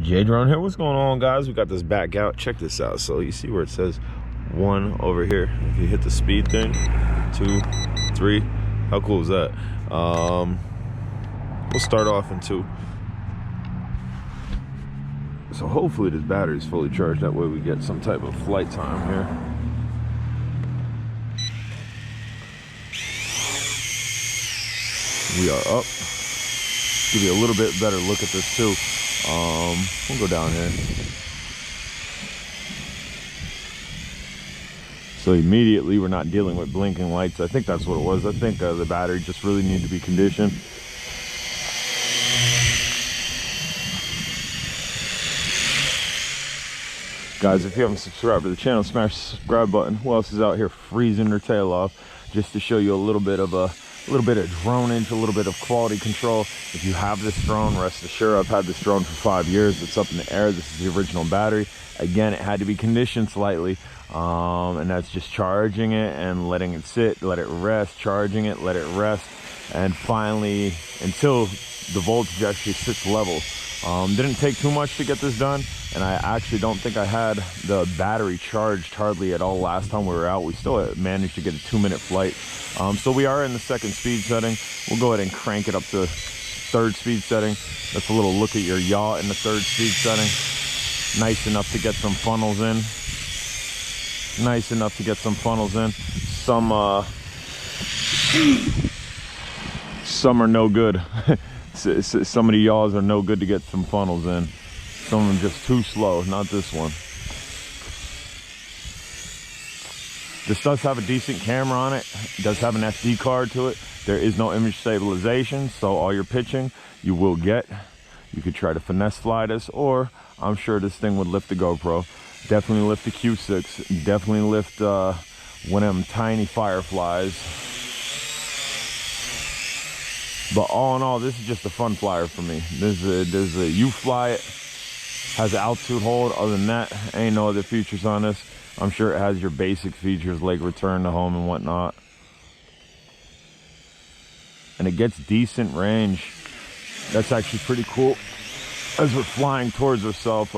J Drone here. What's going on, guys? We got this back out. Check this out. So you see where it says 1 over here. If you hit the speed thing, 2, 3. How cool is that? We'll start off in 2. So hopefully this battery is fully charged. That way we get some type of flight time here. We are up. Give you a little bit better look at this too. We'll go down here. So immediately we're not dealing with blinking lights. I think that's what it was. I think the battery just really needed to be conditioned. Guys, if you haven't subscribed to the channel, smash the subscribe button. Who else is out here freezing their tail off? Just to show you a little bit of droneage, a little bit of quality control. If you have this drone, rest assured, I've had this drone for 5 years. It's up in the air. This is the original battery. Again, it had to be conditioned slightly, and that's just charging it and letting it sit, let it rest, charging it, let it rest, and finally, until the voltage actually sits level. Didn't take too much to get this done, and I actually don't think I had the battery charged hardly at all last time we were out. We still managed to get a 2-minute flight. So we are in the 2nd speed setting. We'll go ahead and crank it up to 3rd speed setting. That's a little look at your yaw in the 3rd speed setting. Nice enough to get some funnels in. Nice enough to get some funnels in. Some are no good. Some of the yaws are no good to get some funnels in. Some of them just too slow, not this one. This does have a decent camera on it. It does have an SD card to it. There is no image stabilization, so all your pitching you will get. You could try to finesse fly this, or I'm sure this thing would lift the GoPro. Definitely lift the Q6. Definitely lift one of them tiny fireflies. But all in all, this is just a fun flyer for me. There's a you fly it, has an altitude hold. Other than that, ain't no other features on this. I'm sure it has your basic features like return to home and whatnot. And it gets decent range. That's actually pretty cool. As we're flying towards ourselves,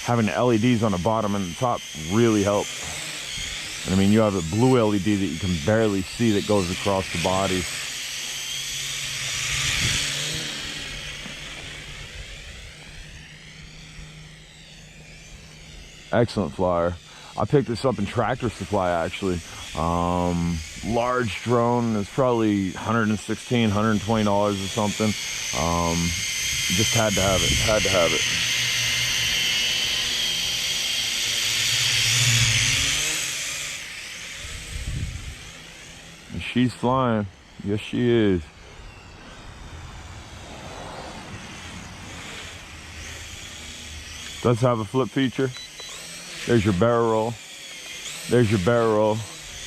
having the LEDs on the bottom and the top really helps. And I mean, you have a blue LED that you can barely see that goes across the body. Excellent flyer. I picked this up in Tractor Supply actually. Large drone. It's probably $116, $120 or something. Just had to have it. Had to have it. And she's flying. Yes, she is. Does have a flip feature. There's your barrel roll. There's your barrel roll.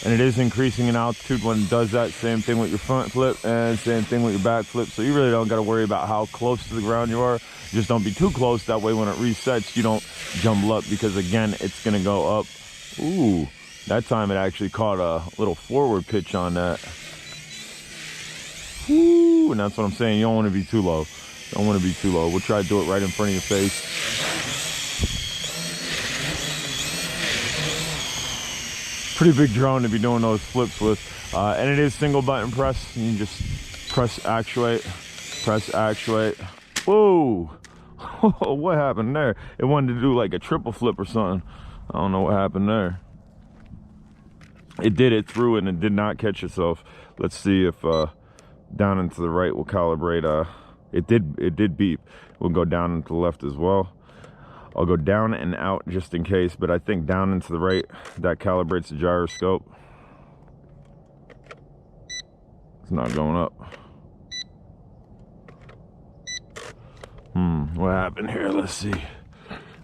And it is increasing in altitude when it does that. Same thing with your front flip and same thing with your back flip. So you really don't got to worry about how close to the ground you are. Just don't be too close. That way when it resets, you don't jumble up, because again, it's going to go up. Ooh, that time it actually caught a little forward pitch on that. Ooh, and that's what I'm saying. You don't want to be too low. Don't want to be too low. We'll try to do it right in front of your face. Pretty big drone to be doing those flips with, and it is single button press. You can just press actuate. Whoa. What happened there? It wanted to do like a triple flip or something. I don't know what happened there. It did it through and it did not catch itself. Let's see if down and to the right will calibrate. It did beep. We'll go down and to the left as well. I'll go down and out just in case, but I think down and to the right, that calibrates the gyroscope. It's not going up. What happened here? Let's see.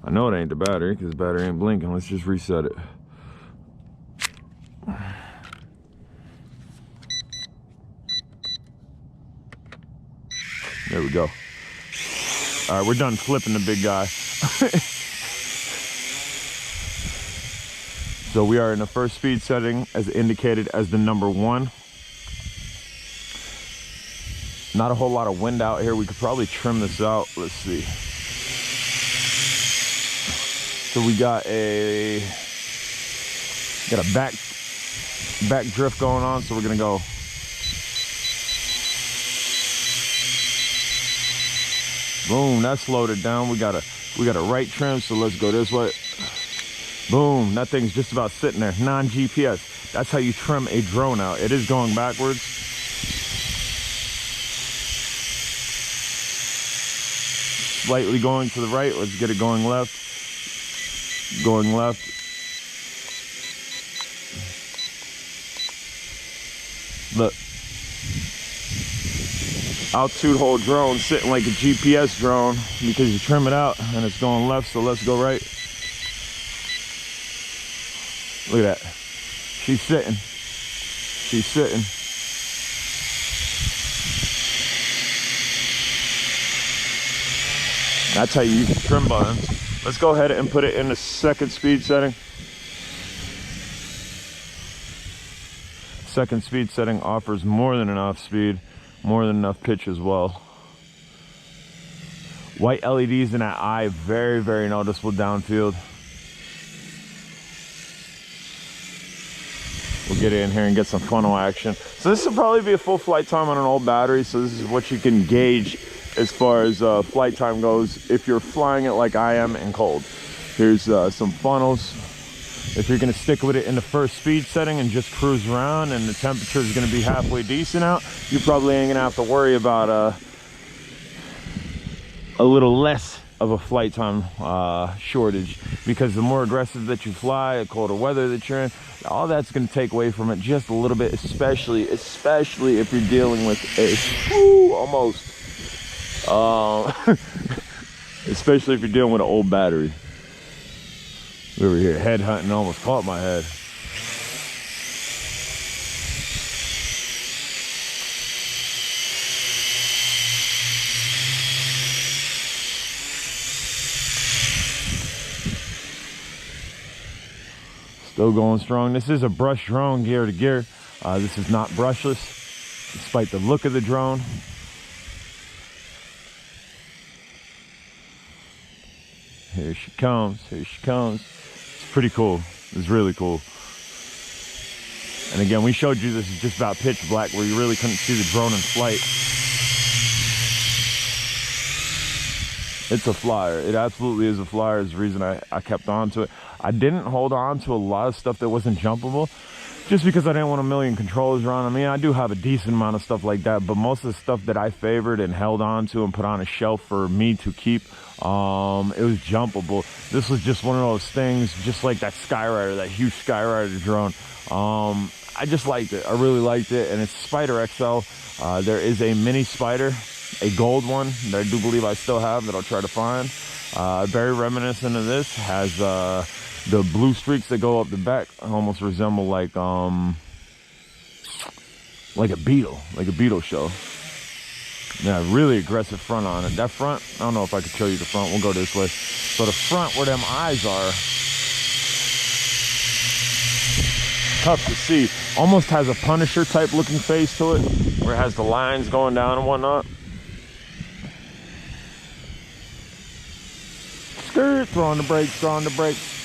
I know it ain't the battery, because the battery ain't blinking. Let's just reset it. There we go. All right, we're done flipping the big guy. So we are in the 1st speed setting as indicated as the number 1. Not a whole lot of wind out here. We could probably trim this out. Let's see. So we got a back drift going on, so we're gonna go boom. That slowed it down. We got a right trim, so let's go this way. Boom. That thing's just about sitting there. Non-GPS. That's how you trim a drone out. It is going backwards. Slightly going to the right. Let's get it going left. Going left. Look. Altitude hold drone sitting like a GPS drone because you trim it out and it's going left, so let's go right. Look at that. She's sitting. She's sitting. That's how you use the trim buttons. Let's go ahead and put it in the second speed setting. Second speed setting offers more than enough speed, more than enough pitch as well. White LEDs in that eye, very, very noticeable downfield. We'll get in here and get some funnel action. So this will probably be a full flight time on an old battery. So this is what you can gauge as far as flight time goes if you're flying it like I am in cold. Here's some funnels. If you're gonna stick with it in the first speed setting and just cruise around and the temperature is gonna be halfway decent out, you probably ain't gonna have to worry about a little less of a flight time shortage, because the more aggressive that you fly, the colder weather that you're in, all that's going to take away from it just a little bit, especially if you're dealing with a especially if you're dealing with an old battery. We were here head hunting, almost caught my head. Still going strong. This is a brush drone gear to gear. This is not brushless, despite the look of the drone. Here she comes, here she comes. It's pretty cool, it's really cool. And again, we showed you this is just about pitch black where you really couldn't see the drone in flight. It's a flyer. It absolutely is a flyer. Is the reason I kept on to it. I didn't hold on to a lot of stuff that wasn't jumpable just because I didn't want a million controllers around. I mean, I do have a decent amount of stuff like that, but most of the stuff that I favored and held on to and put on a shelf for me to keep, it was jumpable. This was just one of those things, just like that Skyrider, that huge Skyrider drone. I just liked it. I really liked it, and it's Spyder XL. There is a mini Spyder, a gold one that I do believe I still have that I'll try to find. Very reminiscent of this. Has the blue streaks that go up the back almost resemble like a beetle shell. Yeah, really aggressive front on it. That front, I don't know if I could show you the front. We'll go this way. So the front where them eyes are, tough to see. Almost has a Punisher type looking face to it, where it has the lines going down and whatnot. Skirt, throwing the brakes, throwing the brakes.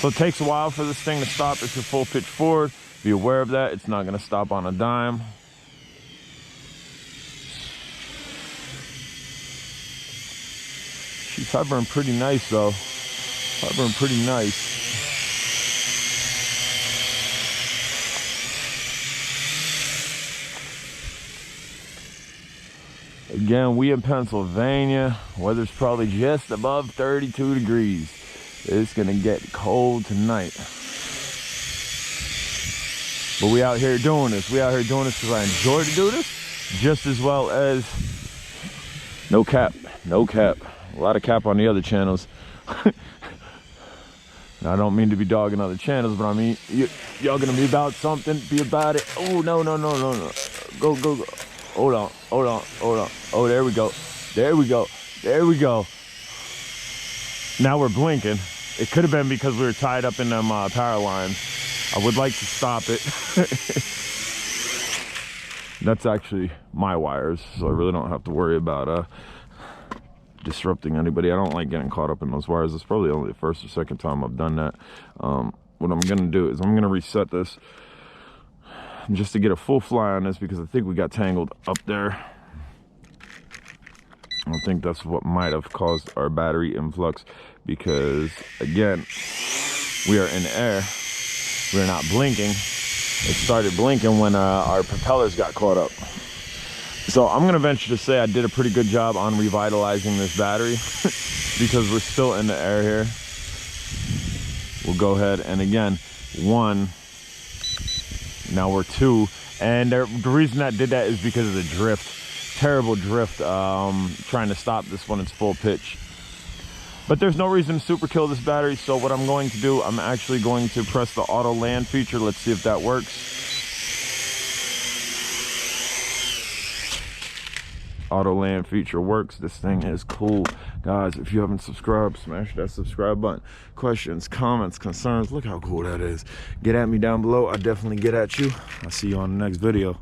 So it takes a while for this thing to stop if you're full pitch forward. Be aware of that. It's not going to stop on a dime. She's hovering pretty nice though. Hovering pretty nice. Again, we in Pennsylvania. Weather's probably just above 32 degrees. It's gonna get cold tonight. But we out here doing this. We out here doing this because I enjoy to do this, just as well as no cap, no cap. A lot of cap on the other channels. Now, I don't mean to be dogging other channels, but I mean, y'all gonna be about something, be about it. Oh, no, no, no, no, no. Go, go, go. Hold on, hold on, hold on. Oh, there we go. There we go. There we go. Now we're blinking. It could have been because we were tied up in them power lines. I would like to stop it. That's actually my wires, so I really don't have to worry about disrupting anybody. I don't like getting caught up in those wires. It's probably only the first or second time I've done that. What I'm gonna do is I'm gonna reset this just to get a full fly on this, because I think we got tangled up there. I think that's what might have caused our battery influx, because again, we are in air, we're not blinking. It started blinking when our propellers got caught up. So I'm gonna venture to say I did a pretty good job on revitalizing this battery because we're still in the air here. We'll go ahead and again, 1, now we're 2. And the reason that did that is because of the drift, terrible drift, trying to stop this when it's full pitch. But there's no reason to super kill this battery, so what I'm going to do, I'm actually going to press the auto land feature. Let's see if that works. Auto land feature works. This thing is cool. Guys, if you haven't subscribed, smash that subscribe button. Questions, comments, concerns, look how cool that is. Get at me down below. I definitely get at you. I'll see you on the next video.